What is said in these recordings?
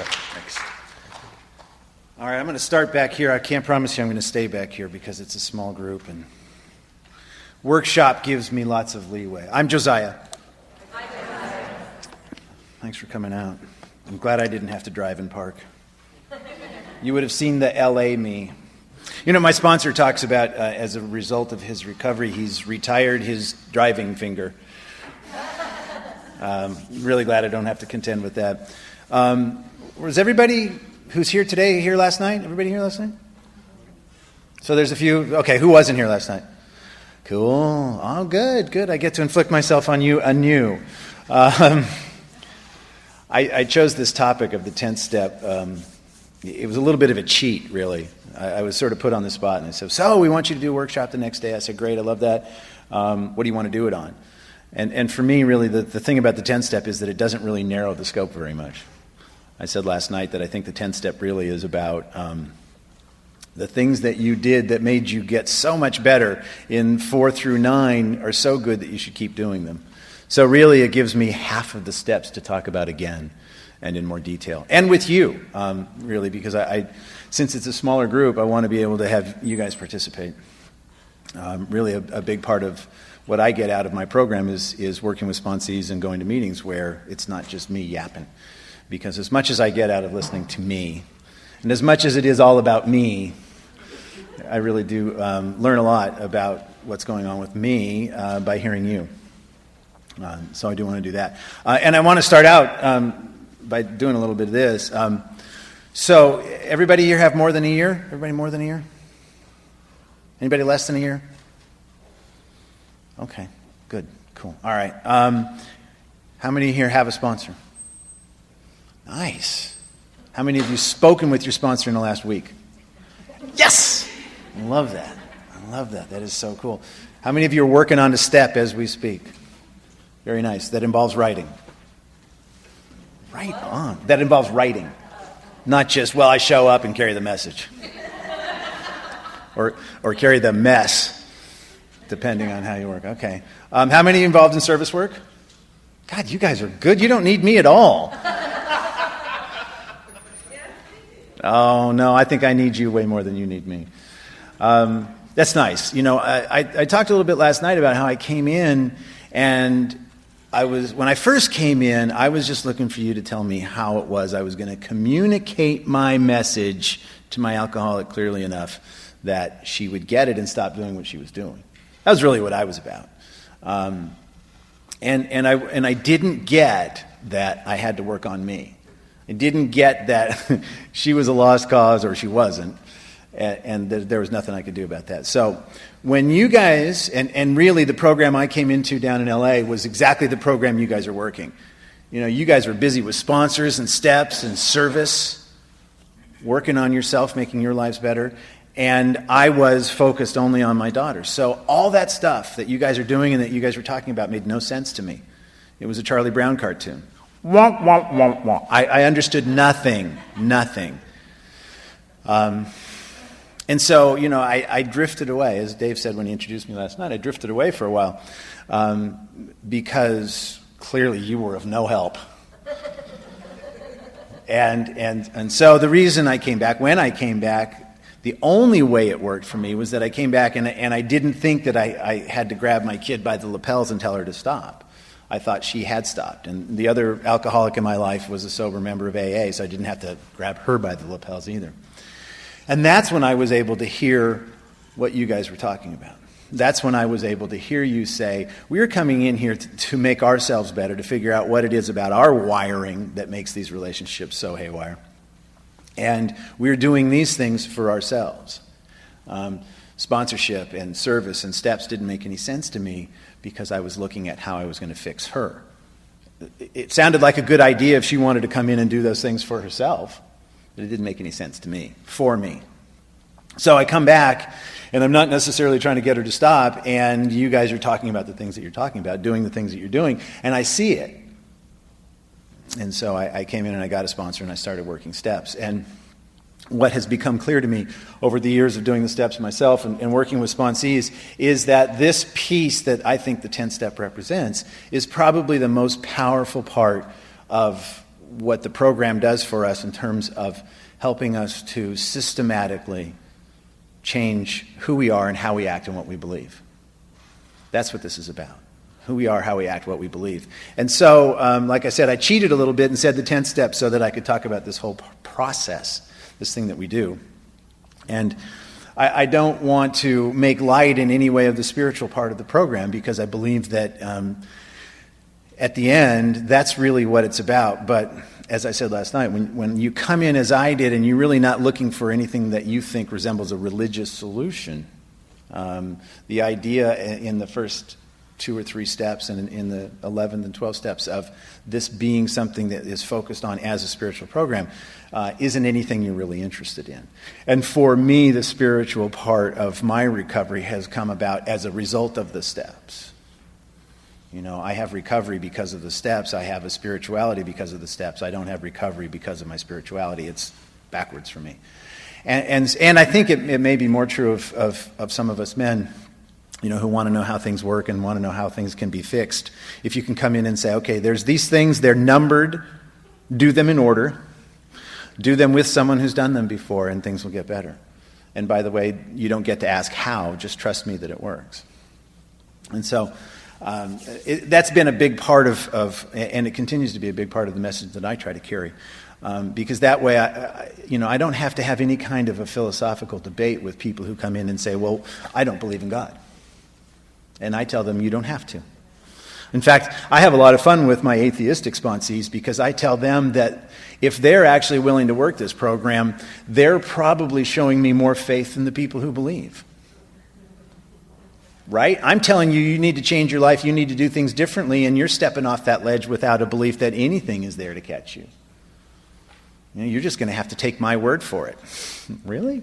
Thanks. All right, I'm going to start back here. I can't promise you I'm going to stay back here because it's a small group, and workshop gives me lots of leeway. I'm Josiah. Hi, Josiah. Thanks for coming out. I'm glad I didn't have to drive and park. You would have seen the L.A. me. You know, my sponsor talks about, as a result of his recovery, he's retired his driving finger. Really glad I don't have to contend with that. Was everybody who's here today here last night? Everybody here last night? So there's a few. Okay, who wasn't here last night? Cool. Oh, good. I get to inflict myself on you anew. I chose this topic of the 10th step. It was a little bit of a cheat, really. I was sort of put on the spot, and I said, so we want you to do a workshop the next day. I said, great, I love that. What do you want to do it on? And for me, really, the thing about the 10th step is that it doesn't really narrow the scope very much. I said last night that I think the 10th step really is about the things that you did that made you get so much better in 4 through 9 are so good that you should keep doing them. So really, it gives me half of the steps to talk about again and in more detail. And with you, really, because I since it's a smaller group, I want to be able to have you guys participate. Really, a big part of what I get out of my program is working with sponsees and going to meetings where it's not just me yapping. Because as much as I get out of listening to me, and as much as it is all about me, I really do learn a lot about what's going on with me by hearing you. So I do want to do that. And I want to start out by doing a little bit of this. So everybody here have more than a year? Everybody more than a year? Anybody less than a year? Okay, good, cool. All right. How many here have a sponsor? Nice. How many of you spoken with your sponsor in the last week? Yes! I love that. That is so cool. How many of you are working on a step as we speak? Very nice. That involves writing. Right on. That involves writing. Not just, well, I show up and carry the message. Or carry the mess, depending on how you work. Okay. How many involved in service work? God, you guys are good. You don't need me at all. Oh, no, I think I need you way more than you need me. That's nice. You know, I talked a little bit last night about how I came in, and when I first came in, I was just looking for you to tell me how it was I was going to communicate my message to my alcoholic clearly enough that she would get it and stop doing what she was doing. That was really what I was about. And I didn't get that I had to work on me. I didn't get that she was a lost cause or she wasn't, and there was nothing I could do about that. So when you guys, and really the program I came into down in L.A. was exactly the program you guys are working. You know, you guys were busy with sponsors and steps and service, working on yourself, making your lives better, and I was focused only on my daughters. So all that stuff that you guys are doing and that you guys were talking about made no sense to me. It was a Charlie Brown cartoon. Womp, womp, womp, womp. I understood nothing. And so, you know, I drifted away. As Dave said when he introduced me last night, I drifted away for a while because clearly you were of no help. And so the reason I came back, when I came back, the only way it worked for me was that I came back and I didn't think that I had to grab my kid by the lapels and tell her to stop. I thought she had stopped. And the other alcoholic in my life was a sober member of AA, so I didn't have to grab her by the lapels either. And that's when I was able to hear what you guys were talking about. That's when I was able to hear you say, we're coming in here to make ourselves better, to figure out what it is about our wiring that makes these relationships so haywire. And we're doing these things for ourselves. Sponsorship and service and steps didn't make any sense to me because I was looking at how I was going to fix her. It sounded like a good idea if she wanted to come in and do those things for herself, but it didn't make any sense to me, for me. So I come back, and I'm not necessarily trying to get her to stop, and you guys are talking about the things that you're talking about, doing the things that you're doing, and I see it. And so I came in and I got a sponsor and I started working steps. And what has become clear to me over the years of doing the steps myself and working with sponsees is that this piece that I think the 10th step represents is probably the most powerful part of what the program does for us in terms of helping us to systematically change who we are and how we act and what we believe. That's what this is about. Who we are, how we act, what we believe. And so, like I said, I cheated a little bit and said the 10th step so that I could talk about this whole process, this thing that we do. And I don't want to make light in any way of the spiritual part of the program, because I believe that at the end, that's really what it's about. But as I said last night, when you come in as I did and you're really not looking for anything that you think resembles a religious solution, the idea in the first 2 or 3 steps and in the 11th and 12th steps of this being something that is focused on as a spiritual program isn't anything you're really interested in. And for me, the spiritual part of my recovery has come about as a result of the steps. You know, I have recovery because of the steps. I have a spirituality because of the steps. I don't have recovery because of my spirituality. It's backwards for me. And I think it may be more true of some of us men, you know, who want to know how things work and want to know how things can be fixed. If you can come in and say, okay, there's these things, they're numbered, do them in order, do them with someone who's done them before, and things will get better. And by the way, you don't get to ask how, just trust me that it works. And so that's been a big part of, and it continues to be a big part of the message that I try to carry. Because that way, I don't have to have any kind of a philosophical debate with people who come in and say, well, I don't believe in God. And I tell them, you don't have to. In fact, I have a lot of fun with my atheistic sponsees, because I tell them that if they're actually willing to work this program, they're probably showing me more faith than the people who believe. Right? I'm telling you, you need to change your life, you need to do things differently, and you're stepping off that ledge without a belief that anything is there to catch you. You know, you're just going to have to take my word for it. Really?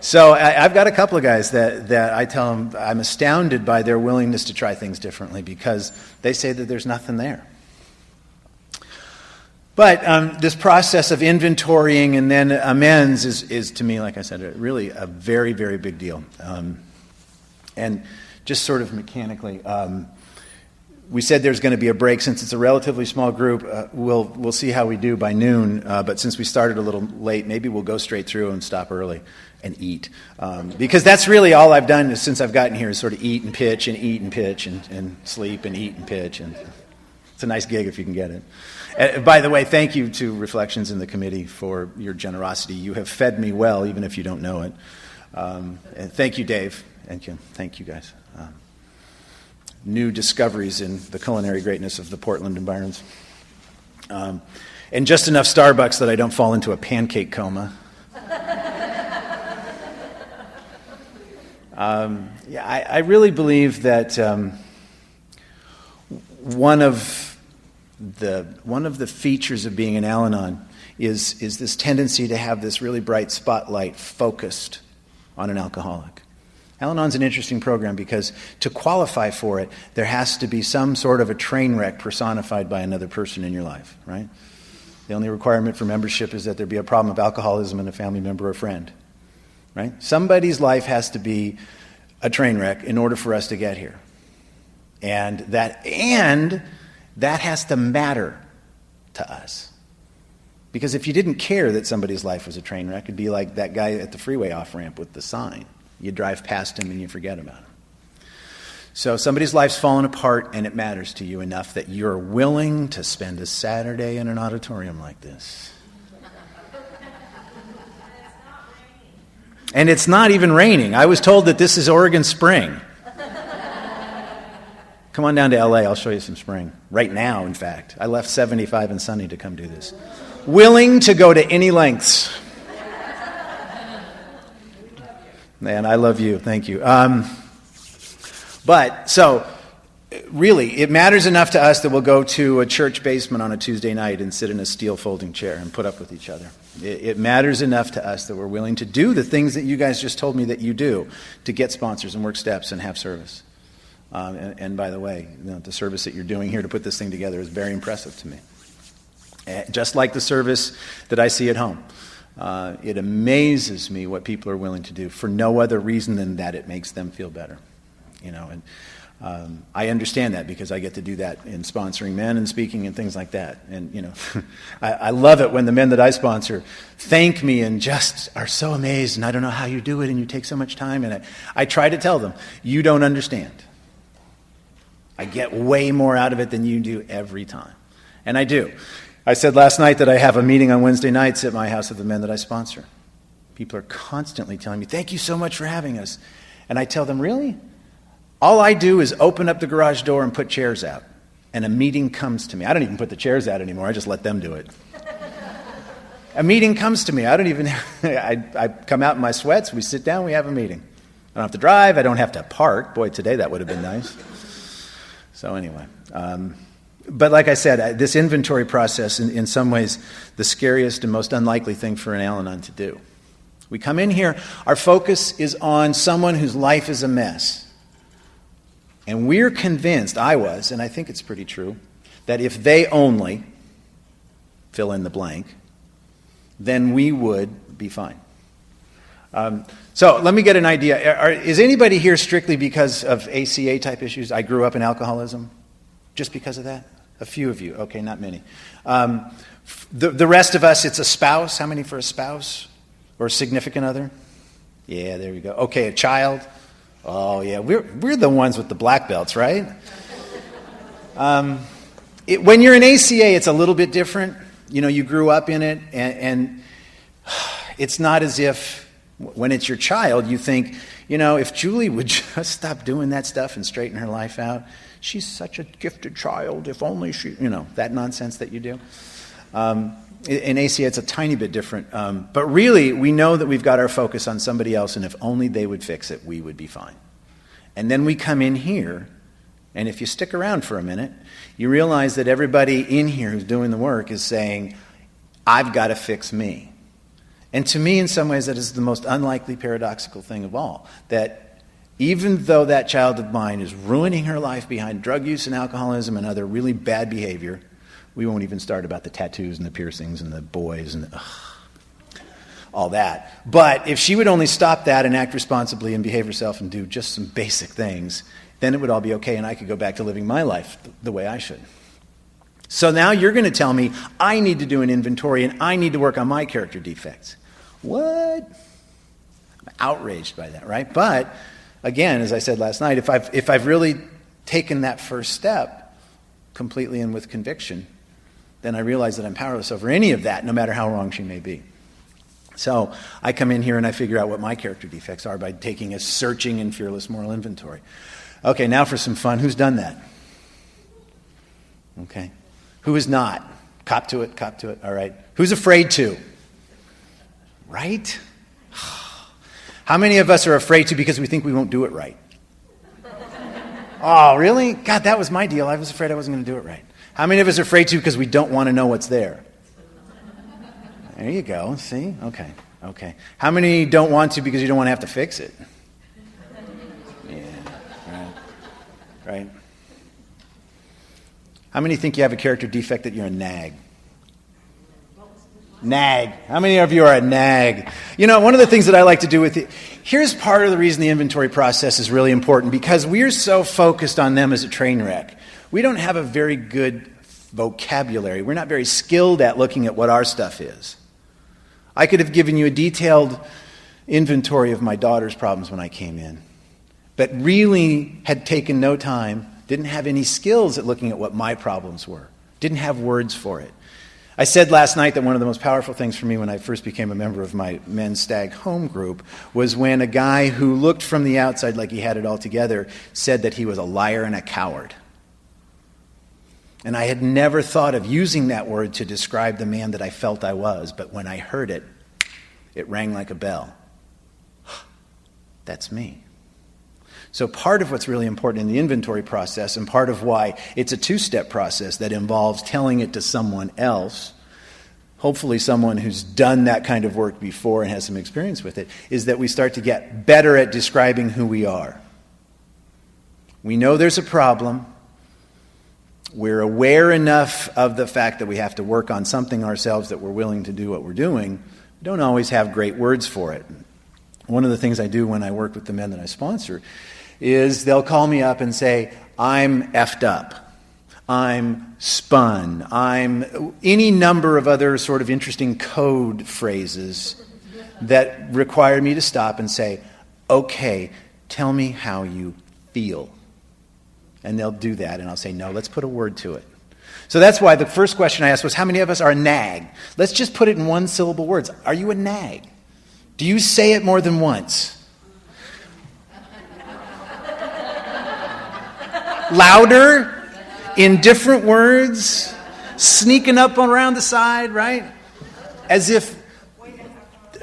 So I've got a couple of guys that I tell them I'm astounded by their willingness to try things differently, because they say that there's nothing there. But this process of inventorying and then amends is to me, like I said, really a very, very big deal. And just sort of mechanically, we said there's going to be a break. Since it's a relatively small group, we'll see how we do by noon. But since we started a little late, maybe we'll go straight through and stop early and eat. Because that's really all I've done since I've gotten here, is sort of eat and pitch and sleep and eat and pitch. And it's a nice gig if you can get it. By the way, thank you to Reflections in the committee for your generosity. You have fed me well, even if you don't know it. And thank you, Dave. Thank you, guys. New discoveries in the culinary greatness of the Portland environs. And just enough Starbucks that I don't fall into a pancake coma. I really believe that one of the features of being an Al-Anon is this tendency to have this really bright spotlight focused on an alcoholic. Al-Anon's an interesting program because to qualify for it, there has to be some sort of a train wreck personified by another person in your life, right? The only requirement for membership is that there be a problem of alcoholism in a family member or friend, right? Somebody's life has to be a train wreck in order for us to get here. And that has to matter to us. Because if you didn't care that somebody's life was a train wreck, it'd be like that guy at the freeway off-ramp with the sign. You drive past him and you forget about him. So somebody's life's fallen apart and it matters to you enough that you're willing to spend a Saturday in an auditorium like this. And it's not even raining. I was told that this is Oregon spring. Come on down to LA, I'll show you some spring. Right now, in fact. I left 75 and sunny to come do this. Willing to go to any lengths. Man, I love you. Thank you. Really, it matters enough to us that we'll go to a church basement on a Tuesday night and sit in a steel folding chair and put up with each other. It matters enough to us that we're willing to do the things that you guys just told me that you do to get sponsors and work steps and have service. And by the way, the service that you're doing here to put this thing together is very impressive to me. Just like the service that I see at home. It amazes me what people are willing to do for no other reason than that it makes them feel better. I understand that because I get to do that in sponsoring men and speaking and things like that. And, I love it when the men that I sponsor thank me and just are so amazed, and I don't know how you do it, and you take so much time. And I try to tell them, you don't understand. I get way more out of it than you do every time. And I do. I said last night that I have a meeting on Wednesday nights at my house of the men that I sponsor. People are constantly telling me, thank you so much for having us. And I tell them, really? All I do is open up the garage door and put chairs out. And a meeting comes to me. I don't even put the chairs out anymore. I just let them do it. A meeting comes to me. I come out in my sweats. We sit down. We have a meeting. I don't have to drive. I don't have to park. Boy, today that would have been nice. So anyway. But like I said, this inventory process, in some ways, the scariest and most unlikely thing for an Al-Anon to do. We come in here, our focus is on someone whose life is a mess. And we're convinced, I was, and I think it's pretty true, that if they only fill in the blank, then we would be fine. So let me get an idea. Is anybody here strictly because of ACA type issues? I grew up in alcoholism. Just because of that? A few of you. Okay, not many. The rest of us, it's a spouse. How many for a spouse? Or a significant other? Yeah, there we go. Okay, a child. Oh, yeah, we're the ones with the black belts, right? When you're in ACA, it's a little bit different. You grew up in it, and it's not as if when it's your child, you think, if Julie would just stop doing that stuff and straighten her life out, she's such a gifted child, if only she, that nonsense that you do. In ACA, it's a tiny bit different. But really, we know that we've got our focus on somebody else, and if only they would fix it, we would be fine. And then we come in here, and if you stick around for a minute, you realize that everybody in here who's doing the work is saying, I've got to fix me. And to me, in some ways, that is the most unlikely paradoxical thing of all. That even though that child of mine is ruining her life behind drug use and alcoholism and other really bad behavior, we won't even start about the tattoos and the piercings and the boys and all that. But if she would only stop that and act responsibly and behave herself and do just some basic things, then it would all be okay and I could go back to living my life the way I should. So now you're going to tell me I need to do an inventory and I need to work on my character defects. What? I'm outraged by that, right? But again, as I said last night, if I've really taken that first step completely and with conviction, then I realize that I'm powerless over any of that, no matter how wrong she may be. So I come in here and I figure out what my character defects are by taking a searching and fearless moral inventory. Okay, now for some fun. Who's done that? Okay. Who is not? Cop to it. All right. Who's afraid to? Right? How many of us are afraid to because we think we won't do it right? Oh, really? God, that was my deal. I was afraid I wasn't going to do it right. How many of us are afraid to because we don't want to know what's there? There you go. See? Okay. How many don't want to because you don't want to have to fix it? Yeah, right. How many think you have a character defect that you're a nag? Nag. How many of you are a nag? One of the things that I like to do with it, here's part of the reason the inventory process is really important, because we're so focused on them as a train wreck. We don't have a very good vocabulary. We're not very skilled at looking at what our stuff is. I could have given you a detailed inventory of my daughter's problems when I came in, but really had taken no time, didn't have any skills at looking at what my problems were, didn't have words for it. I said last night that one of the most powerful things for me when I first became a member of my men's stag home group was when a guy who looked from the outside like he had it all together said that he was a liar and a coward. And I had never thought of using that word to describe the man that I felt I was, but when I heard it, it rang like a bell. That's me. So part of what's really important in the inventory process, and part of why it's a two-step process that involves telling it to someone else, hopefully someone who's done that kind of work before and has some experience with it, is that we start to get better at describing who we are. We know there's a problem. We're aware enough of the fact that we have to work on something ourselves that we're willing to do what we're doing. We don't always have great words for it. One of the things I do when I work with the men that I sponsor is they'll call me up and say, I'm effed up, I'm spun, I'm any number of other sort of interesting code phrases that require me to stop and say, okay, tell me how you feel. And they'll do that, and I'll say, no, let's put a word to it. So that's why the first question I asked was, how many of us are a nag? Let's just put it in one-syllable words. Are you a nag? Do you say it more than once? Louder, in different words, sneaking up around the side, right? As if,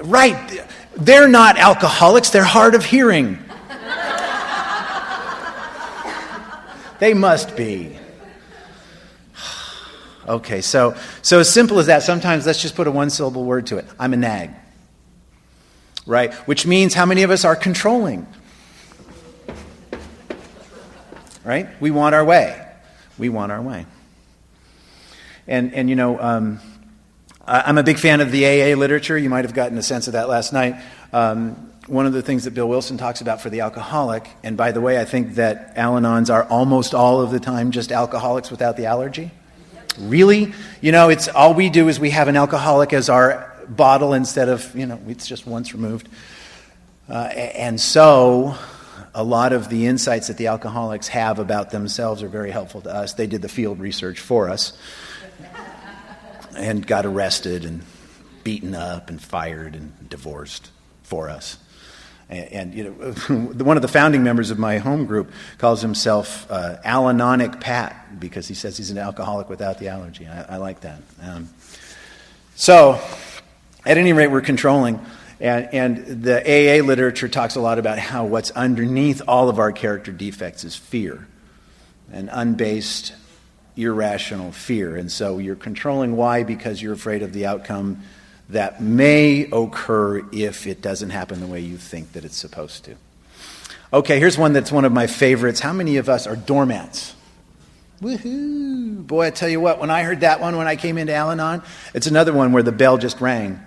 right, they're not alcoholics, they're hard of hearing. They must be. Okay, so as simple as that, sometimes let's just put a one-syllable word to it. I'm a nag. Right? Which means how many of us are controlling? Right? We want our way. We want our way. And you know, I'm a big fan of the AA literature. You might have gotten a sense of that last night. One of the things that Bill Wilson talks about for the alcoholic, and by the way, I think that Al-Anons are almost all of the time just alcoholics without the allergy. Really? You know, it's all we do is we have an alcoholic as our bottle instead of, you know, it's just once removed. And so a lot of the insights that the alcoholics have about themselves are very helpful to us. They did the field research for us and got arrested and beaten up and fired and divorced for us. And you know, one of the founding members of my home group calls himself Al-Anonic Pat because he says he's an alcoholic without the allergy. I like that. So, at any rate, we're controlling. And the AA literature talks a lot about how what's underneath all of our character defects is fear. An unbased, irrational fear. And so you're controlling. Why? Because you're afraid of the outcome that may occur if it doesn't happen the way you think that it's supposed to. Okay, here's one that's one of my favorites. How many of us are doormats? Woohoo! Boy, I tell you what, when I heard that one when I came into Al-Anon, it's another one where the bell just rang.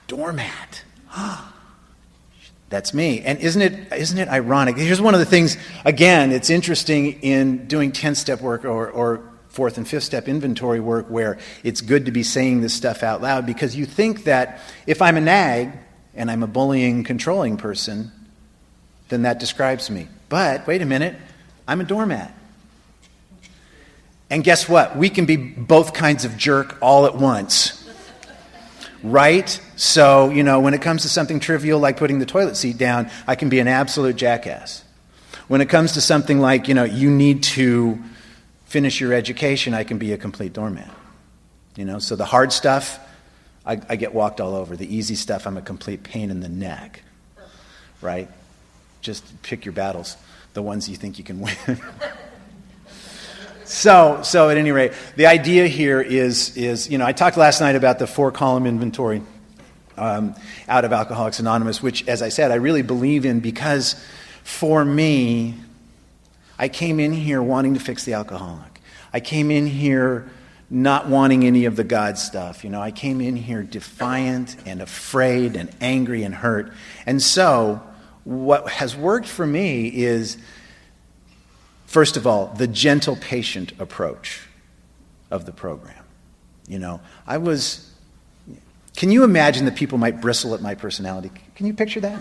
Doormat. That's me. And isn't it ironic? Here's one of the things, again, it's interesting in doing 10-step work or fourth and fifth step inventory work where it's good to be saying this stuff out loud because you think that if I'm a nag and I'm a bullying, controlling person, then that describes me. But, wait a minute, I'm a doormat. And guess what? We can be both kinds of jerk all at once. Right? So, you know, when it comes to something trivial like putting the toilet seat down, I can be an absolute jackass. When it comes to something like, you know, you need to finish your education, I can be a complete doormat. You know, so the hard stuff, I get walked all over. The easy stuff, I'm a complete pain in the neck. Right? Just pick your battles, the ones you think you can win. So at any rate, the idea here is you know, I talked last night about the 4-column inventory out of Alcoholics Anonymous, which, as I said, I really believe in because for me, I came in here wanting to fix the alcoholic. I came in here not wanting any of the God stuff. You know, I came in here defiant and afraid and angry and hurt. And so what has worked for me is, first of all, the gentle, patient approach of the program. You know, can you imagine that people might bristle at my personality? Can you picture that?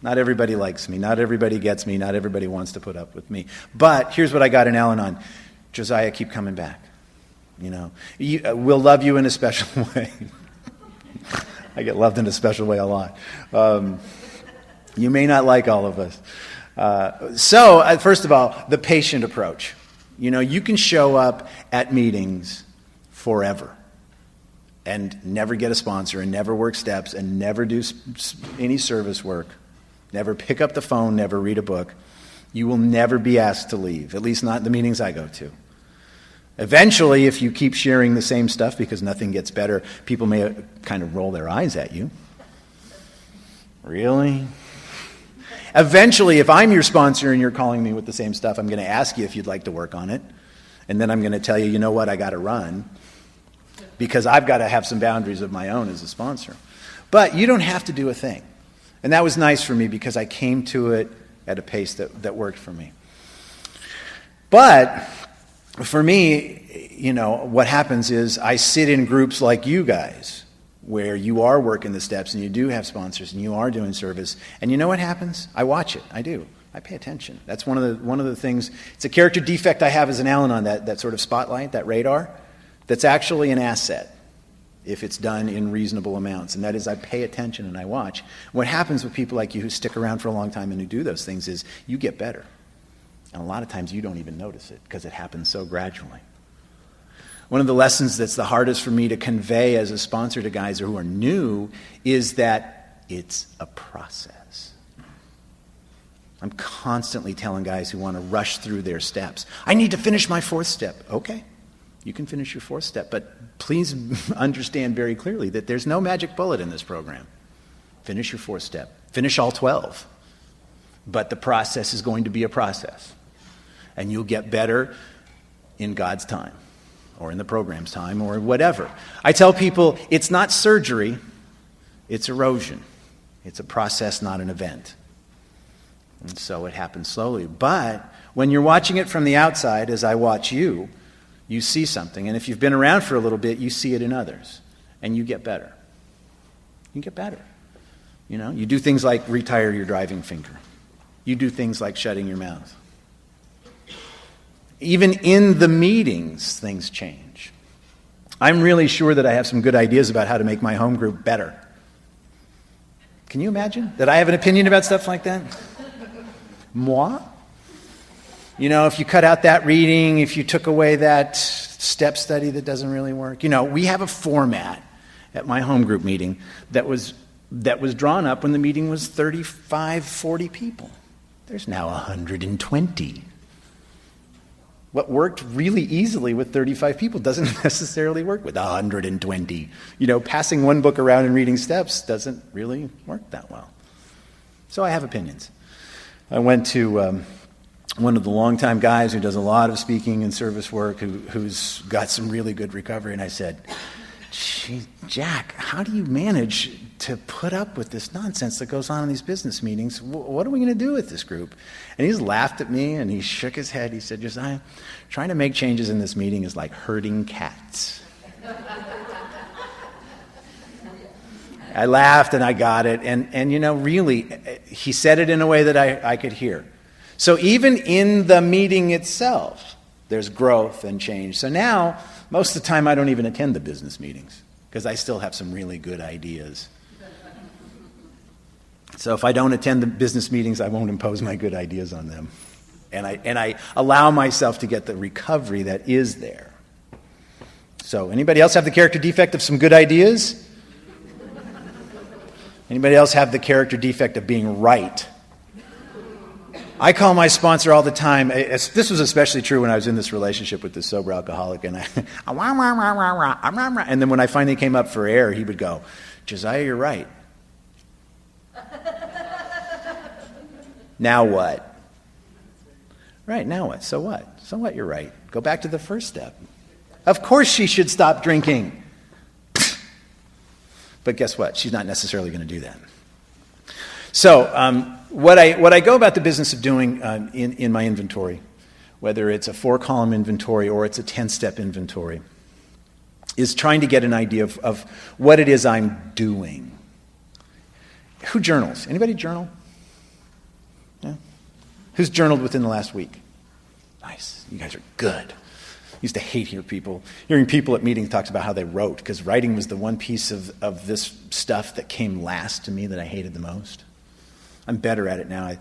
Not everybody likes me. Not everybody gets me. Not everybody wants to put up with me. But here's what I got in Al-Anon. Josiah, keep coming back. You know, we'll love you in a special way. I get loved in a special way a lot. You may not like all of us. So, first of all, the patient approach. You know, you can show up at meetings forever and never get a sponsor and never work steps and never do any service work, never pick up the phone, never read a book. You will never be asked to leave, at least not the meetings I go to. Eventually, if you keep sharing the same stuff because nothing gets better, people may kind of roll their eyes at you. Really? Eventually, if I'm your sponsor and you're calling me with the same stuff, I'm going to ask you if you'd like to work on it. And then I'm going to tell you, you know what, I got to run. Because I've got to have some boundaries of my own as a sponsor. But you don't have to do a thing. And that was nice for me because I came to it at a pace that worked for me. But for me, what happens is I sit in groups like you guys where you are working the steps and you do have sponsors and you are doing service. And you know what happens? I watch it. I do. I pay attention. That's one of the things. It's a character defect I have as an Al-Anon, that sort of spotlight, that radar, that's actually an asset if it's done in reasonable amounts. And that is I pay attention and I watch. What happens with people like you who stick around for a long time and who do those things is you get better. And a lot of times you don't even notice it because it happens so gradually. One of the lessons that's the hardest for me to convey as a sponsor to guys who are new is that it's a process. I'm constantly telling guys who want to rush through their steps, I need to finish my 4th step. Okay, you can finish your 4th step, but please understand very clearly that there's no magic bullet in this program. Finish your 4th step. Finish all 12. But the process is going to be a process. And you'll get better in God's time, or in the program's time, or whatever. I tell people it's not surgery, it's erosion. It's a process, not an event. And so it happens slowly. But when you're watching it from the outside, as I watch you, you see something. And if you've been around for a little bit, you see it in others. And you get better. You get better. You do things like retire your driving finger. You do things like shutting your mouth. Even in the meetings, things change. I'm really sure that I have some good ideas about how to make my home group better. Can you imagine that I have an opinion about stuff like that? Moi? If you cut out that reading, if you took away that step study that doesn't really work. We have a format at my home group meeting that was drawn up when the meeting was 35, 40 people. There's now 120. What worked really easily with 35 people doesn't necessarily work with 120. Passing one book around and reading steps doesn't really work that well. So I have opinions. I went to one of the longtime guys who does a lot of speaking and service work, who's got some really good recovery, and I said, Jack, how do you manage to put up with this nonsense that goes on in these business meetings? What are we going to do with this group? And he's laughed at me and he shook his head. He said, Josiah, trying to make changes in this meeting is like herding cats. I laughed and I got it. And really, he said it in a way that I could hear. So even in the meeting itself, there's growth and change. So now, most of the time, I don't even attend the business meetings because I still have some really good ideas. So if I don't attend the business meetings, I won't impose my good ideas on them. And I allow myself to get the recovery that is there. So anybody else have the character defect of some good ideas? Anybody else have the character defect of being right? I call my sponsor all the time. This was especially true when I was in this relationship with this sober alcoholic, and and then when I finally came up for air, he would go, Josiah, you're right. Now what? Right, now what? So what? So what, you're right. Go back to the first step. Of course she should stop drinking. But guess what? She's not necessarily going to do that. So what I go about the business of doing in my inventory, whether it's a 4-column inventory or it's a 10-step inventory, is trying to get an idea of what it is I'm doing. Who journals? Anybody journal? Yeah? Who's journaled within the last week? Nice. You guys are good. I used to hate hearing people at meetings talk about how they wrote, because writing was the one piece of this stuff that came last to me that I hated the most. I'm better at it now. I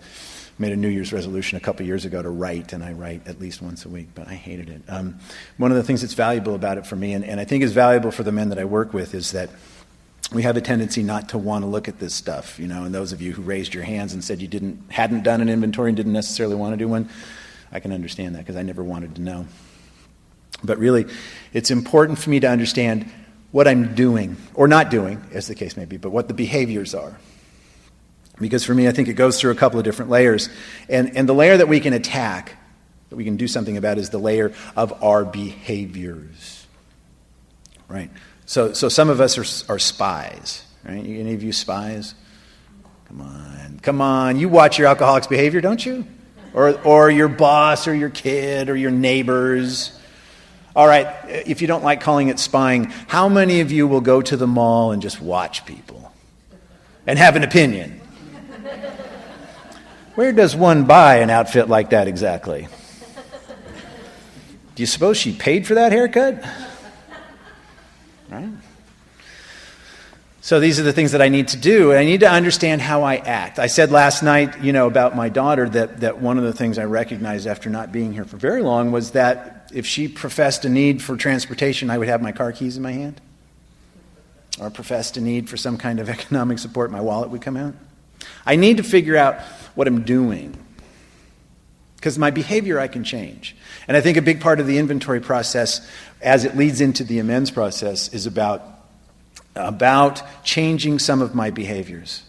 made a New Year's resolution a couple years ago to write, and I write at least once a week, but I hated it. One of the things that's valuable about it for me, and I think is valuable for the men that I work with, is that we have a tendency not to want to look at this stuff, and those of you who raised your hands and said you hadn't done an inventory and didn't necessarily want to do one, I can understand that because I never wanted to know. But really, it's important for me to understand what I'm doing, or not doing, as the case may be, but what the behaviors are. Because for me, I think it goes through a couple of different layers. And the layer that we can attack, that we can do something about, is the layer of our behaviors. Right? So some of us are spies. Right? Any of you spies? Come on. You watch your alcoholic's behavior, don't you? Or your boss or your kid or your neighbors. All right, if you don't like calling it spying, how many of you will go to the mall and just watch people and have an opinion? Where does one buy an outfit like that exactly? Do you suppose she paid for that haircut? Right? So these are the things that I need to do. I need to understand how I act. I said last night, about my daughter that one of the things I recognized after not being here for very long was that if she professed a need for transportation, I would have my car keys in my hand. Or professed a need for some kind of economic support, my wallet would come out. I need to figure out what I'm doing. Because my behavior I can change. And I think a big part of the inventory process, as it leads into the amends process, is about changing some of my behaviors.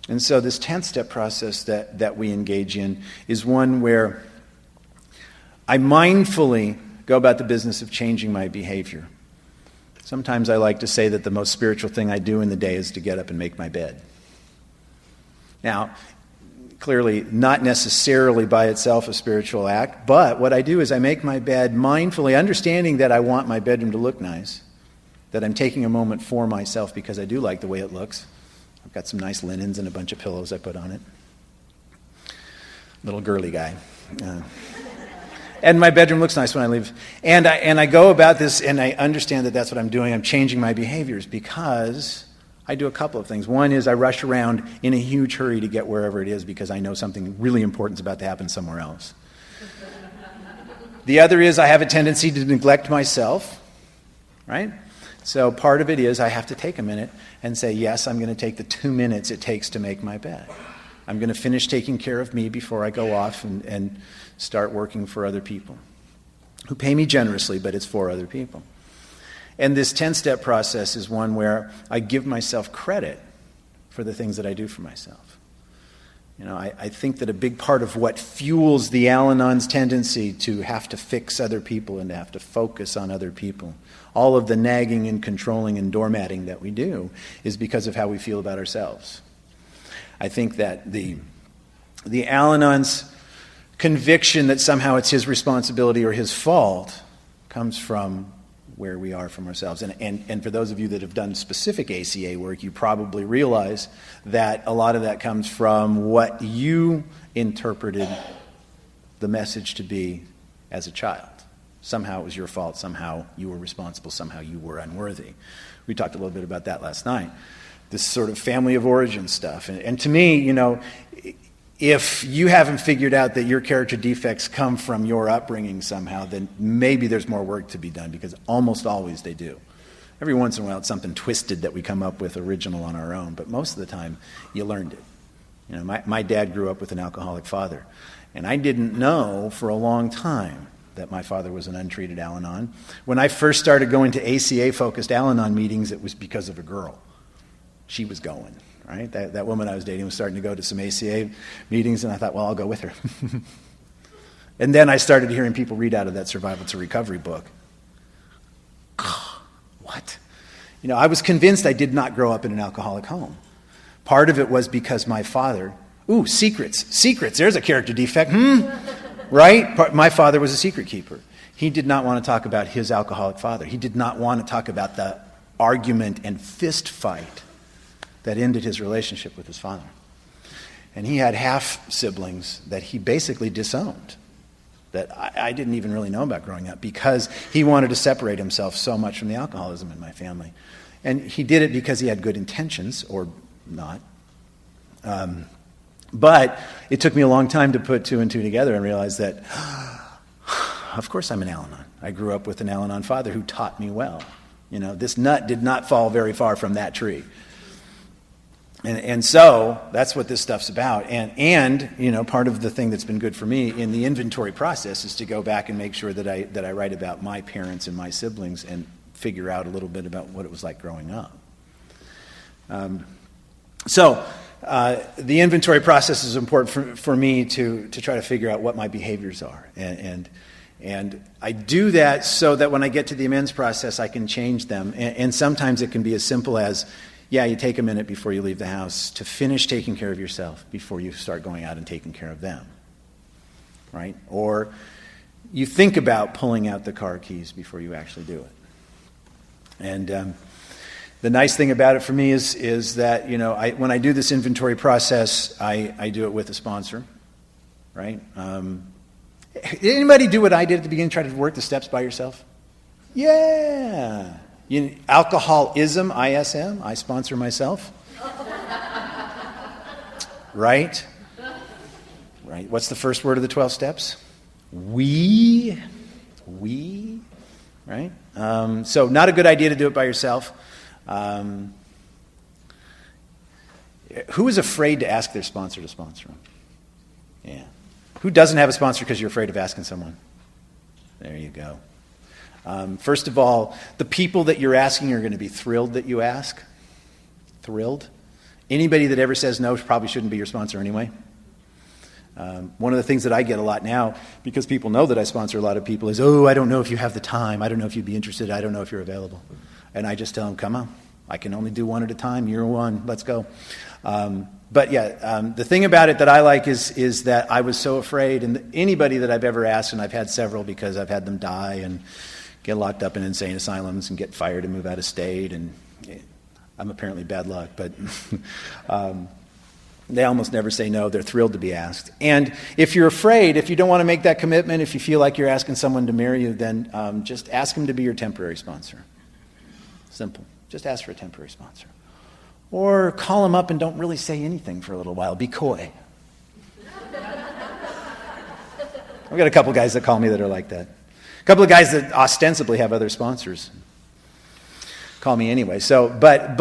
And so this 10th step process that we engage in is one where I mindfully go about the business of changing my behavior. Sometimes I like to say that the most spiritual thing I do in the day is to get up and make my bed. Now, clearly not necessarily by itself a spiritual act, but what I do is I make my bed mindfully, understanding that I want my bedroom to look nice, that I'm taking a moment for myself because I do like the way it looks. I've got some nice linens and a bunch of pillows I put on it. Little girly guy. And my bedroom looks nice when I leave. And I go about this and I understand that that's what I'm doing. I'm changing my behaviors because I do a couple of things. One is I rush around in a huge hurry to get wherever it is because I know something really important is about to happen somewhere else. The other is I have a tendency to neglect myself, right? So part of it is I have to take a minute and say, yes, I'm going to take the 2 minutes it takes to make my bed. I'm going to finish taking care of me before I go off and start working for other people who pay me generously, but it's for other people. And this 10-step process is one where I give myself credit for the things that I do for myself. I think that a big part of what fuels the Al-Anon's tendency to have to fix other people and to have to focus on other people, all of the nagging and controlling and doormatting that we do, is because of how we feel about ourselves. I think that the Al-Anon's conviction that somehow it's his responsibility or his fault comes from where we are from ourselves. And for those of you that have done specific ACA work, you probably realize that a lot of that comes from what you interpreted the message to be as a child. Somehow it was your fault, somehow you were responsible, somehow you were unworthy. We talked a little bit about that last night. This sort of family of origin stuff. And to me, if you haven't figured out that your character defects come from your upbringing somehow, then maybe there's more work to be done, because almost always they do. Every once in a while it's something twisted that we come up with original on our own, but most of the time you learned it. My dad grew up with an alcoholic father, and I didn't know for a long time that my father was an untreated Al-Anon. When I first started going to ACA-focused Al-Anon meetings, it was because of a girl. She was going. Right? That woman I was dating was starting to go to some ACA meetings, and I thought, well, I'll go with her. And then I started hearing people read out of that Survival to Recovery book. What? I was convinced I did not grow up in an alcoholic home. Part of it was because my father, secrets, there's a character defect, right? My father was a secret keeper. He did not want to talk about his alcoholic father. He did not want to talk about the argument and fist fight that ended his relationship with his father. And he had half-siblings that he basically disowned, that I didn't even really know about growing up, because he wanted to separate himself so much from the alcoholism in my family. And he did it because he had good intentions, or not. But it took me a long time to put two and two together and realize that, of course I'm an Al-Anon. I grew up with an Al-Anon father who taught me well. This nut did not fall very far from that tree. And so that's what this stuff's about. And part of the thing that's been good for me in the inventory process is to go back and make sure that I write about my parents and my siblings and figure out a little bit about what it was like growing up. So the inventory process is important for me to try to figure out what my behaviors are. And I do that so that when I get to the amends process, I can change them. And sometimes it can be as simple as, yeah, you take a minute before you leave the house to finish taking care of yourself before you start going out and taking care of them, right? Or you think about pulling out the car keys before you actually do it. And the nice thing about it for me is that, when I do this inventory process, I do it with a sponsor, right? Did anybody do what I did at the beginning, try to work the steps by yourself? Yeah. Alcoholism, ISM, I sponsor myself. Right? Right. What's the first word of the 12 steps? We, right? So not a good idea to do it by yourself. Who is afraid to ask their sponsor to sponsor them? Yeah. Who doesn't have a sponsor because you're afraid of asking someone? There you go. First of all, the people that you're asking are going to be thrilled that you ask. Thrilled. Anybody that ever says no probably shouldn't be your sponsor anyway. One of the things that I get a lot now, because people know that I sponsor a lot of people, is, I don't know if you have the time. I don't know if you'd be interested. I don't know if you're available. And I just tell them, come on. I can only do one at a time. You're one. Let's go. The thing about it that I like is that I was so afraid, and anybody that I've ever asked, and I've had several because I've had them die and get locked up in insane asylums and get fired and move out of state, and I'm apparently bad luck, but they almost never say no. They're thrilled to be asked. And if you're afraid, if you don't want to make that commitment, if you feel like you're asking someone to marry you, then just ask them to be your temporary sponsor. Simple. Just ask for a temporary sponsor. Or call them up and don't really say anything for a little while. Be coy. I've got a couple guys that call me that are like that. A couple of guys that ostensibly have other sponsors call me anyway. So, but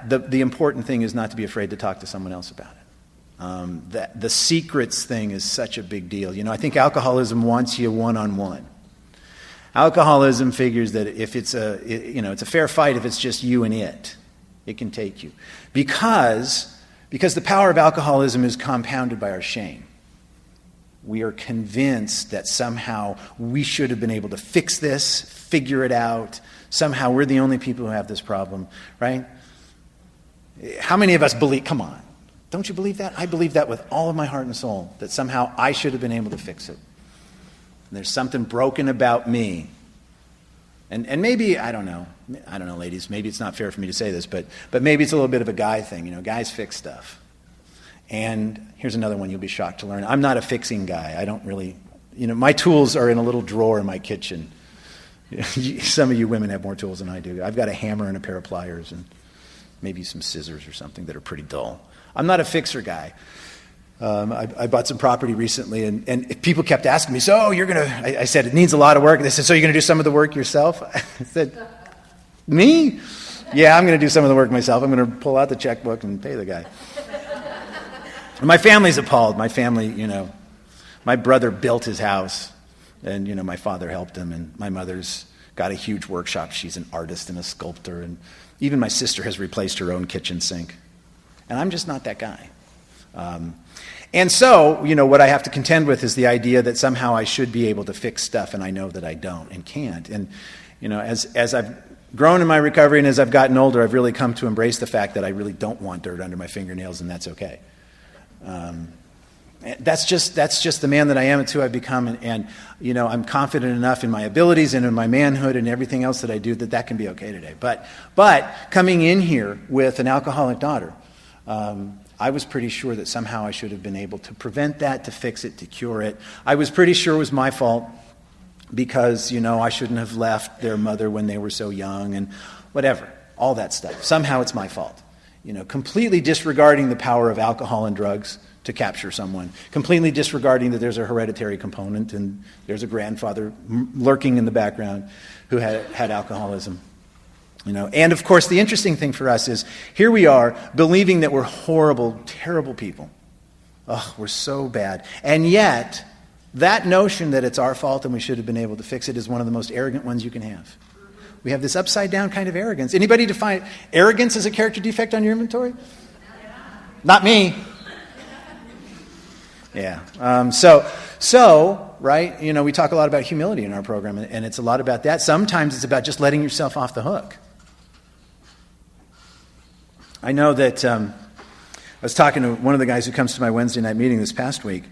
the important thing is not to be afraid to talk to someone else about it. The secrets thing is such a big deal. I think alcoholism wants you one-on-one. Alcoholism figures that if it's a fair fight if it's just you and it can take you. Because the power of alcoholism is compounded by our shame. We are convinced that somehow we should have been able to fix this, figure it out. Somehow we're the only people who have this problem, right? How many of us believe, come on, don't you believe that? I believe that with all of my heart and soul, that somehow I should have been able to fix it. And there's something broken about me. And maybe, I don't know, ladies, maybe it's not fair for me to say this, but maybe it's a little bit of a guy thing. Guys fix stuff. And here's another one you'll be shocked to learn. I'm not a fixing guy. I don't really, my tools are in a little drawer in my kitchen. Some of you women have more tools than I do. I've got a hammer and a pair of pliers and maybe some scissors or something that are pretty dull. I'm not a fixer guy. I bought some property recently, and people kept asking me, so you're going to, I said, it needs a lot of work. They said, so you're going to do some of the work yourself? I said, me? Yeah, I'm going to do some of the work myself. I'm going to pull out the checkbook and pay the guy. And my family's appalled. My family, my brother built his house, and, my father helped him, and my mother's got a huge workshop. She's an artist and a sculptor, and even my sister has replaced her own kitchen sink. And I'm just not that guy. And so, what I have to contend with is the idea that somehow I should be able to fix stuff, and I know that I don't and can't. And, as I've grown in my recovery and as I've gotten older, I've really come to embrace the fact that I really don't want dirt under my fingernails, and that's okay. That's just the man that I am. It's who I've become, and I'm confident enough in my abilities and in my manhood and everything else that I do that can be okay today. But coming in here with an alcoholic daughter, I was pretty sure that somehow I should have been able to prevent that, to fix it, to cure it. I was pretty sure it was my fault because, I shouldn't have left their mother when they were so young and whatever, all that stuff. Somehow it's my fault. Completely disregarding the power of alcohol and drugs to capture someone. Completely disregarding that there's a hereditary component and there's a grandfather lurking in the background who had alcoholism. And of course, the interesting thing for us is here we are believing that we're horrible, terrible people. Oh, we're so bad. And yet, that notion that it's our fault and we should have been able to fix it is one of the most arrogant ones you can have. We have this upside down kind of arrogance. Anybody define arrogance as a character defect on your inventory? Not me. Yeah. So, right, we talk a lot about humility in our program, and it's a lot about that. Sometimes it's about just letting yourself off the hook. I know that I was talking to one of the guys who comes to my Wednesday night meeting this past week,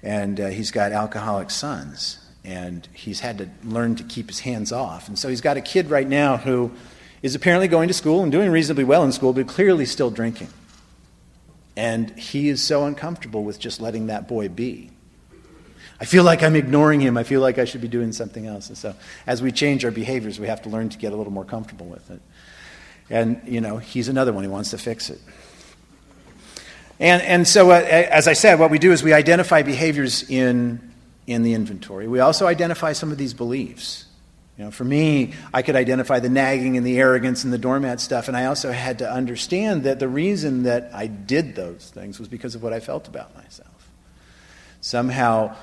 and he's got alcoholic sons, and he's had to learn to keep his hands off. And so he's got a kid right now who is apparently going to school and doing reasonably well in school, but clearly still drinking. And he is so uncomfortable with just letting that boy be. I feel like I'm ignoring him. I feel like I should be doing something else. And so as we change our behaviors, we have to learn to get a little more comfortable with it. And, he's another one who wants to fix it. And so, as I said, what we do is we identify behaviors in the inventory. We also identify some of these beliefs. For me, I could identify the nagging and the arrogance and the doormat stuff, and I also had to understand that the reason that I did those things was because of what I felt about myself. Somehow,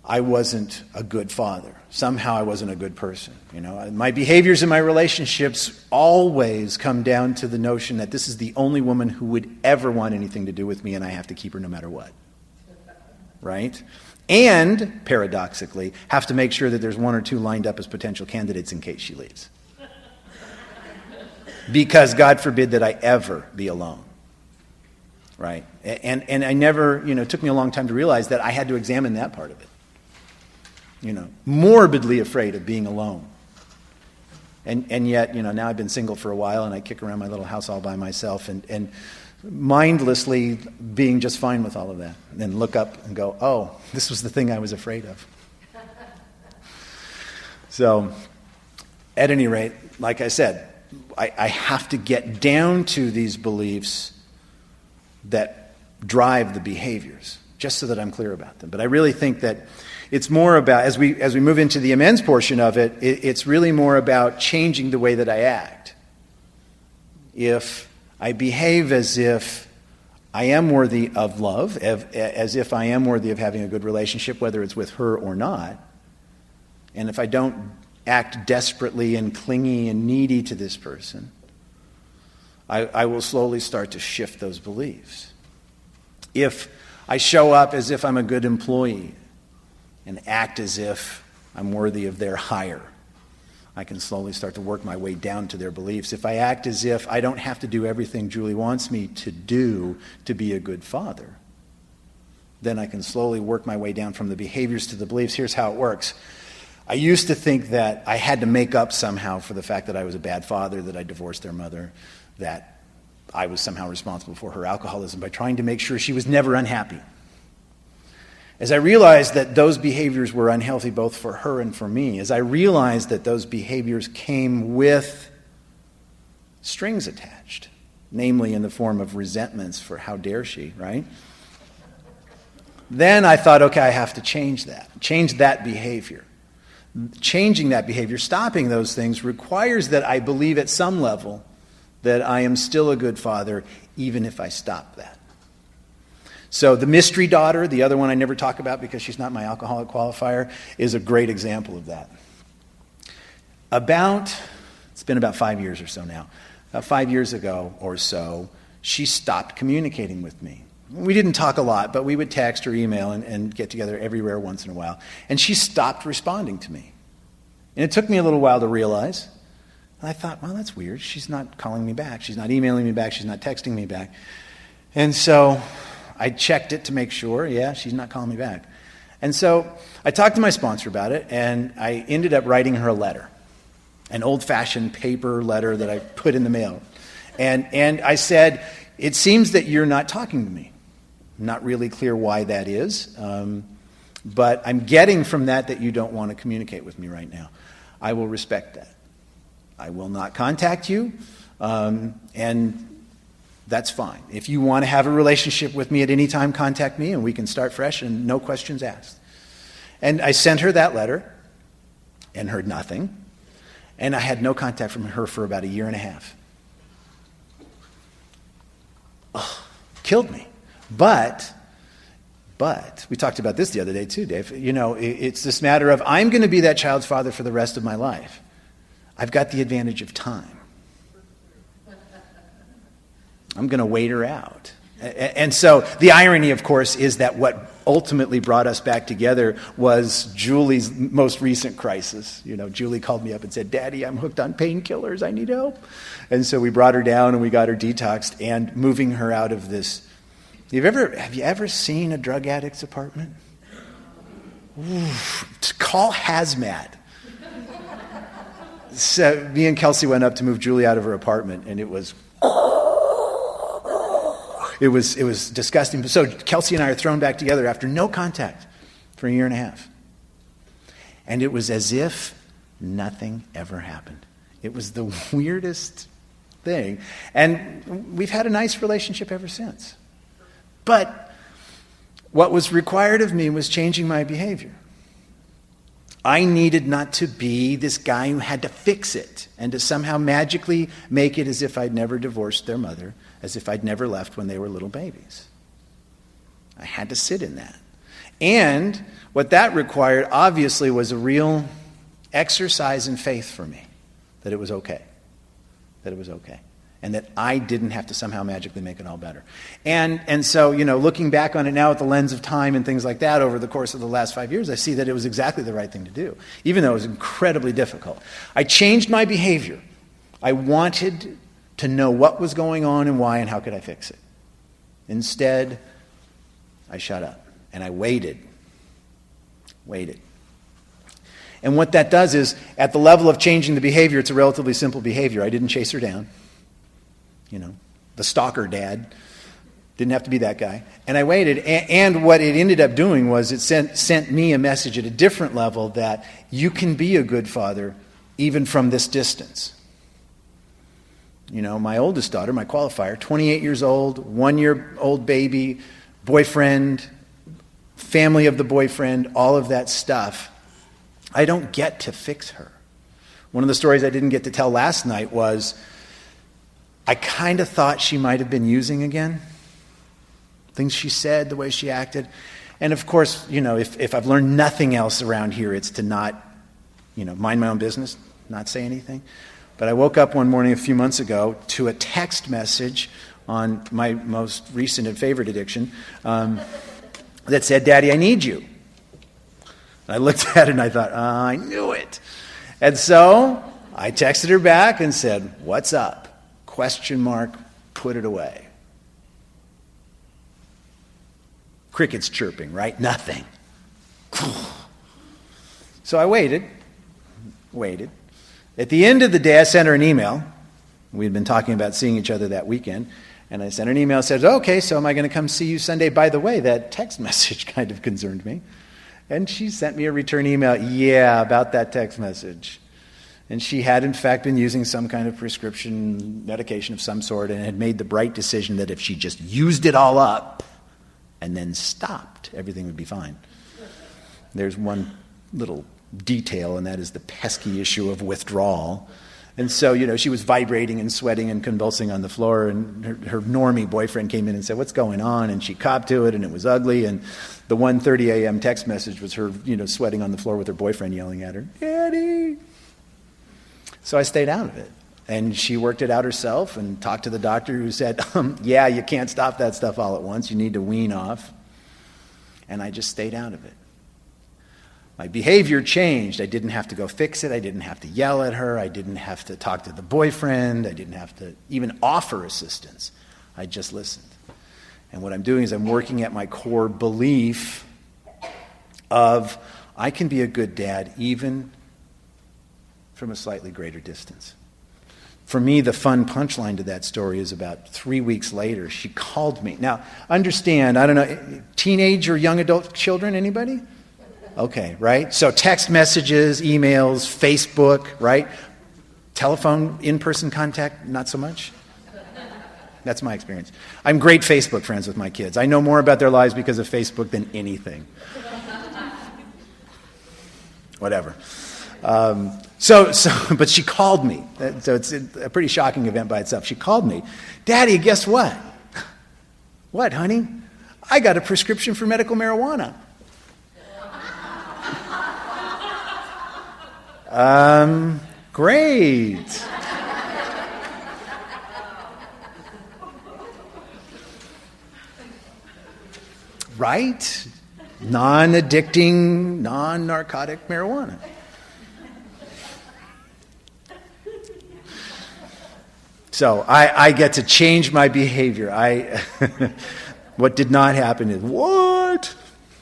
I wasn't a good father. Somehow, I wasn't a good person. My behaviors in my relationships always come down to the notion that this is the only woman who would ever want anything to do with me, and I have to keep her no matter what. Right? And, paradoxically, have to make sure that there's one or two lined up as potential candidates in case she leaves. Because God forbid that I ever be alone. Right? And I never, it took me a long time to realize that I had to examine that part of it. Morbidly afraid of being alone. And yet, now I've been single for a while, and I kick around my little house all by myself, and mindlessly being just fine with all of that. And then look up and go, oh, this was the thing I was afraid of. So, at any rate, like I said, I have to get down to these beliefs that drive the behaviors, just so that I'm clear about them. But I really think that it's more about, as we move into the amends portion of it, it's really more about changing the way that I act. If I behave as if I am worthy of love, as if I am worthy of having a good relationship, whether it's with her or not, and if I don't act desperately and clingy and needy to this person, I will slowly start to shift those beliefs. If I show up as if I'm a good employee and act as if I'm worthy of their hire, I can slowly start to work my way down to their beliefs. If I act as if I don't have to do everything Julie wants me to do to be a good father, then I can slowly work my way down from the behaviors to the beliefs. Here's how it works. I used to think that I had to make up somehow for the fact that I was a bad father, that I divorced their mother, that I was somehow responsible for her alcoholism by trying to make sure she was never unhappy. As I realized that those behaviors were unhealthy both for her and for me, as I realized that those behaviors came with strings attached, namely in the form of resentments for how dare she, right? Then I thought, okay, I have to change that behavior. Changing that behavior, stopping those things, requires that I believe at some level that I am still a good father, even if I stop that. So the mystery daughter, the other one I never talk about because she's not my alcoholic qualifier, is a great example of that. It's been about 5 years or so now. About 5 years ago or so, she stopped communicating with me. We didn't talk a lot, but we would text or email and get together every rare once in a while. And she stopped responding to me. And it took me a little while to realize. And I thought, well, that's weird. She's not calling me back. She's not emailing me back. She's not texting me back. And so I checked it to make sure. Yeah, she's not calling me back. And so I talked to my sponsor about it, and I ended up writing her a letter, an old-fashioned paper letter that I put in the mail. And I said, it seems that you're not talking to me. I'm not really clear why that is, but I'm getting from that you don't want to communicate with me right now. I will respect that. I will not contact you, and that's fine. If you want to have a relationship with me at any time, contact me, and we can start fresh and no questions asked. And I sent her that letter and heard nothing, and I had no contact from her for about 1.5 years. Killed me. But we talked about this the other day too, Dave. It's this matter of I'm going to be that child's father for the rest of my life. I've got the advantage of time. I'm going to wait her out. And so the irony, of course, is that what ultimately brought us back together was Julie's most recent crisis. Julie called me up and said, "Daddy, I'm hooked on painkillers. I need help." And so we brought her down and we got her detoxed and moving her out of this. Have you ever seen a drug addict's apartment? Call hazmat. So me and Kelsey went up to move Julie out of her apartment, and it was disgusting. So Kelsey and I are thrown back together after no contact for a year and a half. And it was as if nothing ever happened. It was the weirdest thing. And we've had a nice relationship ever since. But what was required of me was changing my behavior. I needed not to be this guy who had to fix it and to somehow magically make it as if I'd never divorced their mother, as if I'd never left when they were little babies. I had to sit in that. And what that required, obviously, was a real exercise in faith for me, that it was okay. That it was okay. And that I didn't have to somehow magically make it all better. And so, looking back on it now with the lens of time and things like that over the course of the last 5 years, I see that it was exactly the right thing to do, even though it was incredibly difficult. I changed my behavior. I wanted to know what was going on and why and how could I fix it. Instead, I shut up and I waited. And what that does is, at the level of changing the behavior, it's a relatively simple behavior. I didn't chase her down. The stalker dad. Didn't have to be that guy. And I waited. And what it ended up doing was it sent me a message at a different level that you can be a good father even from this distance. My oldest daughter, my qualifier, 28 years old, 1-year-old baby, boyfriend, family of the boyfriend, all of that stuff. I don't get to fix her. One of the stories I didn't get to tell last night was I kind of thought she might have been using again. Things she said, the way she acted. And of course, if I've learned nothing else around here, it's to not, mind my own business, not say anything. But I woke up one morning a few months ago to a text message on my most recent and favorite addiction that said, "Daddy, I need you." And I looked at it and I thought, I knew it. And so I texted her back and said, "What's up?" ? Put it away. Crickets chirping, right? Nothing. So I waited. At the end of the day, I sent her an email. We had been talking about seeing each other that weekend. And I sent her an email that said, "Okay, so am I going to come see you Sunday? By the way, that text message kind of concerned me." And she sent me a return email, "Yeah, about that text message." And she had, in fact, been using some kind of prescription medication of some sort and had made the bright decision that if she just used it all up and then stopped, everything would be fine. There's one little detail, and that is the pesky issue of withdrawal. And so, she was vibrating and sweating and convulsing on the floor, and her normie boyfriend came in and said, "What's going on?" And she copped to it, and it was ugly. And the 1:30 a.m. text message was her, sweating on the floor with her boyfriend yelling at her, "Daddy!" So I stayed out of it. And she worked it out herself and talked to the doctor who said, "Yeah, you can't stop that stuff all at once. You need to wean off." And I just stayed out of it. My behavior changed. I didn't have to go fix it. I didn't have to yell at her. I didn't have to talk to the boyfriend. I didn't have to even offer assistance. I just listened. And what I'm doing is I'm working at my core belief of I can be a good dad even from a slightly greater distance. For me, the fun punchline to that story is about 3 weeks later, she called me. Now, understand, I don't know, teenage or young adult children, anybody? Okay, right? So text messages, emails, Facebook, right? Telephone, in-person contact, not so much? That's my experience. I'm great Facebook friends with my kids. I know more about their lives because of Facebook than anything. Whatever. But she called me. So it's a pretty shocking event by itself. She called me. "Daddy, guess what?" "What, honey?" "I got a prescription for medical marijuana." Great. Right? non-addicting, non-narcotic marijuana. So I get to change my behavior. What did not happen is, what?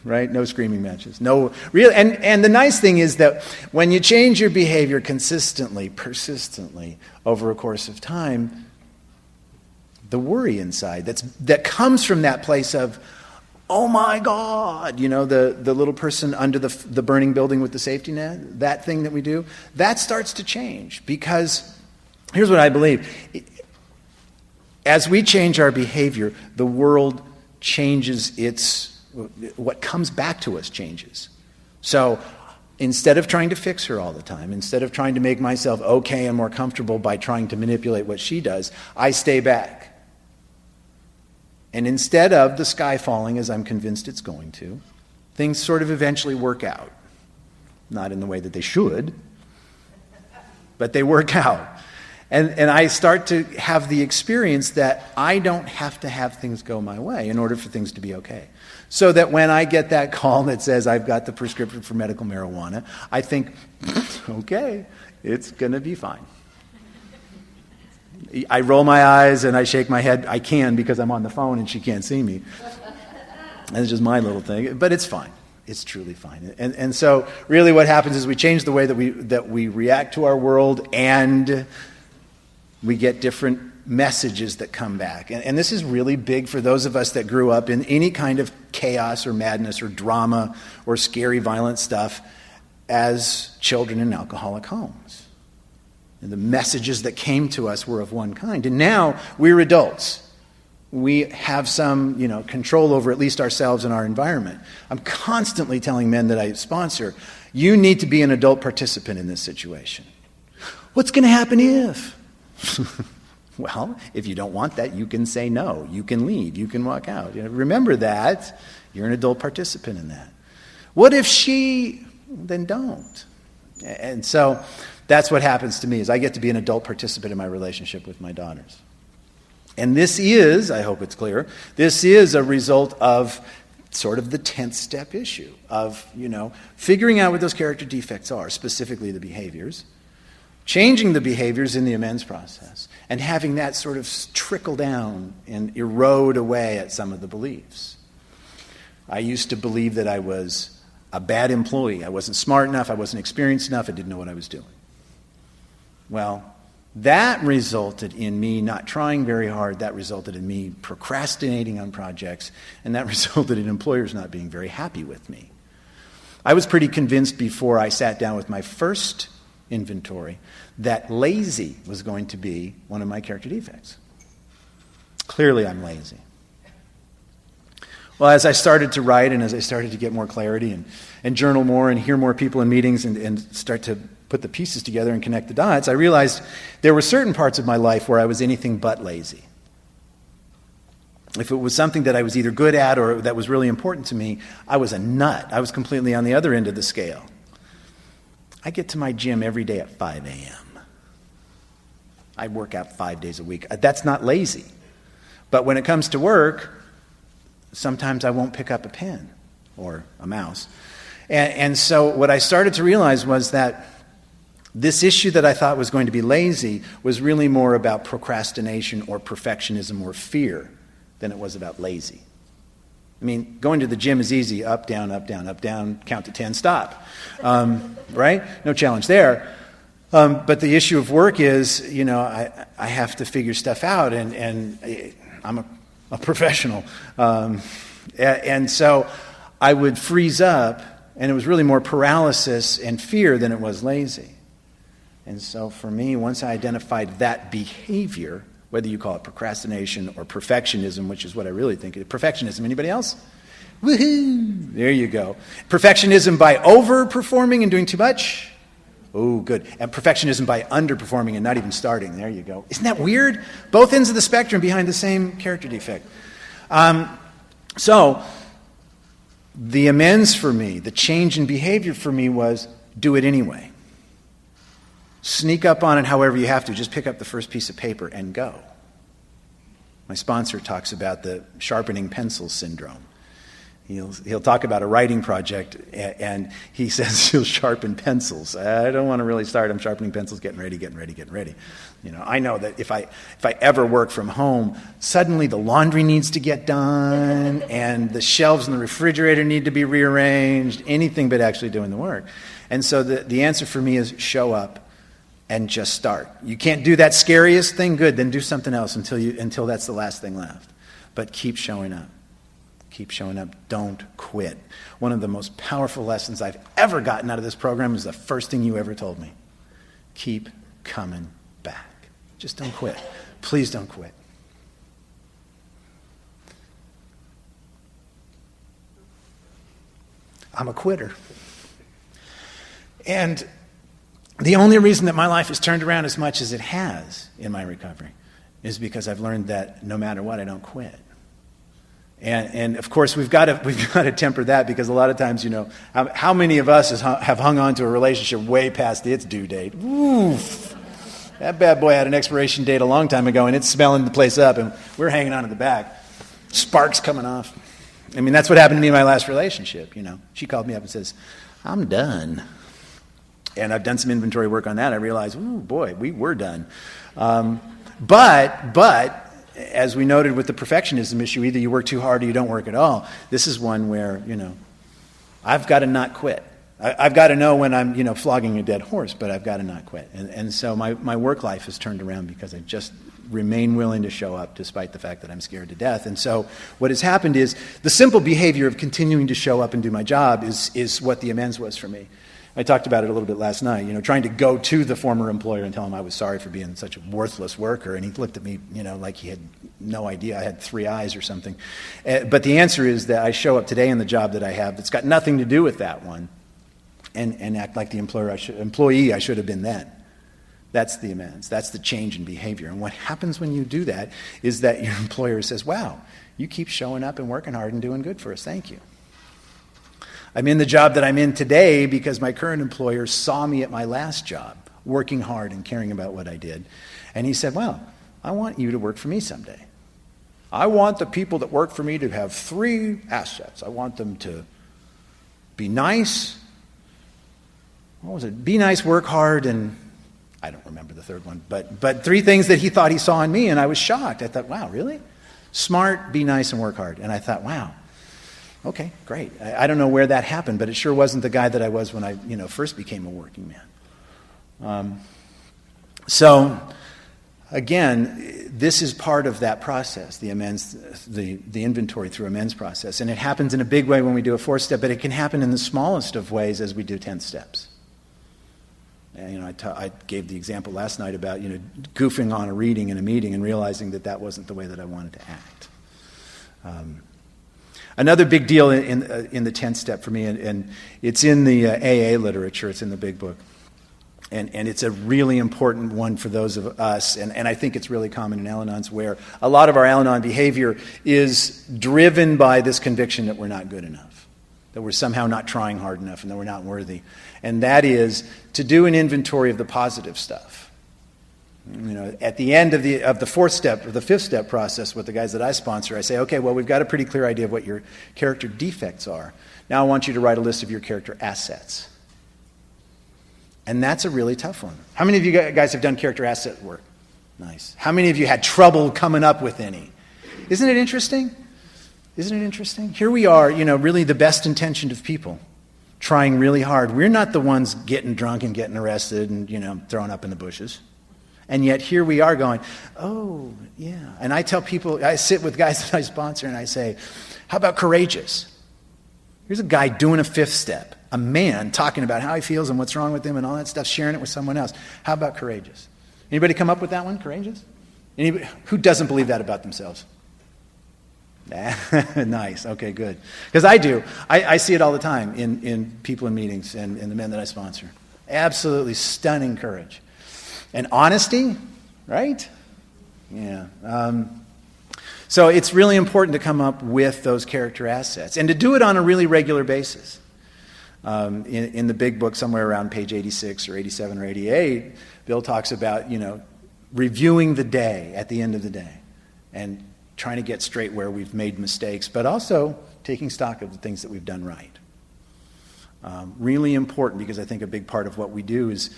Right? No screaming matches. No real. And the nice thing is that when you change your behavior consistently, persistently, over a course of time, the worry inside that comes from that place of, oh my God, the little person under the burning building with the safety net, that thing that we do, that starts to change. Because here's what I believe. As we change our behavior, the world changes what comes back to us changes. So instead of trying to fix her all the time, instead of trying to make myself okay and more comfortable by trying to manipulate what she does, I stay back. And instead of the sky falling, as I'm convinced it's going to, things sort of eventually work out. Not in the way that they should, but they work out. And I start to have the experience that I don't have to have things go my way in order for things to be okay. So that when I get that call that says I've got the prescription for medical marijuana, I think, okay, it's going to be fine. I roll my eyes and I shake my head. I can because I'm on the phone and she can't see me. That's just my little thing. But it's fine. It's truly fine. And so really what happens is we change the way that we react to our world, and we get different messages that come back. And this is really big for those of us that grew up in any kind of chaos or madness or drama or scary, violent stuff as children in alcoholic homes. And the messages that came to us were of one kind. And now we're adults. We have some, control over at least ourselves and our environment. I'm constantly telling men that I sponsor, you need to be an adult participant in this situation. What's going to happen if? Well, if you don't want that, you can say no. You can leave. You can walk out. Remember that. You're an adult participant in that. What if she? Then don't. And so that's what happens to me, is I get to be an adult participant in my relationship with my daughters. And this is, I hope it's clear, this is a result of sort of the 10th step issue of, figuring out what those character defects are, specifically the behaviors, changing the behaviors in the amends process, and having that sort of trickle down and erode away at some of the beliefs. I used to believe that I was a bad employee. I wasn't smart enough. I wasn't experienced enough. I didn't know what I was doing. Well, that resulted in me not trying very hard. That resulted in me procrastinating on projects. And that resulted in employers not being very happy with me. I was pretty convinced before I sat down with my first inventory that lazy was going to be one of my character defects. Clearly, I'm lazy. Well, as I started to write and as I started to get more clarity and journal more and hear more people in meetings and start to put the pieces together and connect the dots, I realized there were certain parts of my life where I was anything but lazy. If it was something that I was either good at or that was really important to me, I was a nut. I was completely on the other end of the scale. I get to my gym every day at 5 a.m. I work out 5 days a week. That's not lazy. But when it comes to work, sometimes I won't pick up a pen or a mouse. And so what I started to realize was that this issue that I thought was going to be lazy was really more about procrastination or perfectionism or fear than it was about lazy. I mean, going to the gym is easy. Up, down, up, down, up, down, count to 10, stop. Right? No challenge there. But the issue of work is, I have to figure stuff out, and I'm a professional. And so I would freeze up, and it was really more paralysis and fear than it was lazy. And so for me, once I identified that behavior, whether you call it procrastination or perfectionism, which is what I really think it is. Perfectionism, anybody else? Woohoo! There you go. Perfectionism by overperforming and doing too much? Oh, good. And perfectionism by underperforming and not even starting. There you go. Isn't that weird? Both ends of the spectrum behind the same character defect. So the amends for me, the change in behavior for me was do it anyway. Sneak up on it however you have to. Just pick up the first piece of paper and go. My sponsor talks about the sharpening pencil syndrome. He'll talk about a writing project, and he says he'll sharpen pencils. I don't want to really start. I'm sharpening pencils, getting ready. I know that if I ever work from home, suddenly the laundry needs to get done, and the shelves in the refrigerator need to be rearranged, anything but actually doing the work. And so the answer for me is show up and just start. You can't do that scariest thing, good, then do something else until that's the last thing left. But keep showing up. Keep showing up. Don't quit. One of the most powerful lessons I've ever gotten out of this program is the first thing you ever told me. Keep coming back. Just don't quit. Please don't quit. I'm a quitter. And the only reason that my life has turned around as much as it has in my recovery is because I've learned that no matter what, I don't quit. And of course, we've got to temper that, because a lot of times, how many of us have hung on to a relationship way past its due date? Oof. That bad boy had an expiration date a long time ago, and it's smelling the place up, and we're hanging on to the back. Sparks coming off. I mean, that's what happened to me in my last relationship, She called me up and says, I'm done. And I've done some inventory work on that. I realized, ooh, boy, we were done. But as we noted with the perfectionism issue, either you work too hard or you don't work at all. This is one where, I've got to not quit. I've got to know when I'm, flogging a dead horse, but I've got to not quit. And so my work life has turned around because I just remain willing to show up despite the fact that I'm scared to death. And so what has happened is the simple behavior of continuing to show up and do my job is what the amends was for me. I talked about it a little bit last night, trying to go to the former employer and tell him I was sorry for being such a worthless worker. And he looked at me, like he had no idea I had 3 eyes or something. But the answer is that I show up today in the job that I have that's got nothing to do with that one and act like the employee I should have been then. That's the amends. That's the change in behavior. And what happens when you do that is that your employer says, wow, you keep showing up and working hard and doing good for us. Thank you. I'm in the job that I'm in today because my current employer saw me at my last job, working hard and caring about what I did. And he said, well, I want you to work for me someday. I want the people that work for me to have 3 assets. I want them to be nice. What was it? Be nice, work hard, and I don't remember the third one. But 3 things that he thought he saw in me, and I was shocked. I thought, wow, really? Smart, be nice, and work hard. And I thought, wow. Okay, great. I don't know where that happened, but it sure wasn't the guy that I was when I, first became a working man. So, again, this is part of that process, the amends, the inventory through amends process. And it happens in a big way when we do a 4-step, but it can happen in the smallest of ways as we do 10 steps. And, I gave the example last night about, goofing on a reading in a meeting and realizing that wasn't the way that I wanted to act. Another big deal in the 10th step for me, and it's in the AA literature, it's in the big book, and it's a really important one for those of us, and I think it's really common in Al-Anons, where a lot of our Al-Anon behavior is driven by this conviction that we're not good enough, that we're somehow not trying hard enough, and that we're not worthy. And that is to do an inventory of the positive stuff. At the end of the 4th step or the 5th step process with the guys that I sponsor, I say, okay, well, we've got a pretty clear idea of what your character defects are. Now I want you to write a list of your character assets. And that's a really tough one. How many of you guys have done character asset work? Nice. How many of you had trouble coming up with any? Isn't it interesting? Isn't it interesting? Here we are, really the best intentioned of people, trying really hard. We're not the ones getting drunk and getting arrested and, throwing up in the bushes. And yet here we are going, oh, yeah. And I tell people, I sit with guys that I sponsor and I say, how about courageous? Here's a guy doing a 5th step, a man talking about how he feels and what's wrong with him and all that stuff, sharing it with someone else. How about courageous? Anybody come up with that one, courageous? Anybody, who doesn't believe that about themselves? Nice, okay, good. Because I do. I see it all the time in people in meetings and the men that I sponsor. Absolutely stunning courage. And honesty, right? Yeah. So it's really important to come up with those character assets and to do it on a really regular basis. In the big book, somewhere around page 86 or 87 or 88, Bill talks about, reviewing the day at the end of the day. And trying to get straight where we've made mistakes, but also taking stock of the things that we've done right. Really important, because I think a big part of what we do is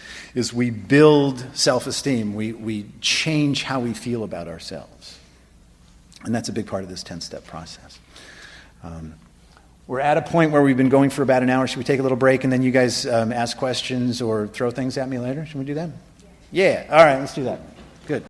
we build self-esteem. We change how we feel about ourselves. And that's a big part of this 10-step process. We're at a point where we've been going for about an hour. Should we take a little break and then you guys ask questions or throw things at me later? Should we do that? Yeah. All right, let's do that.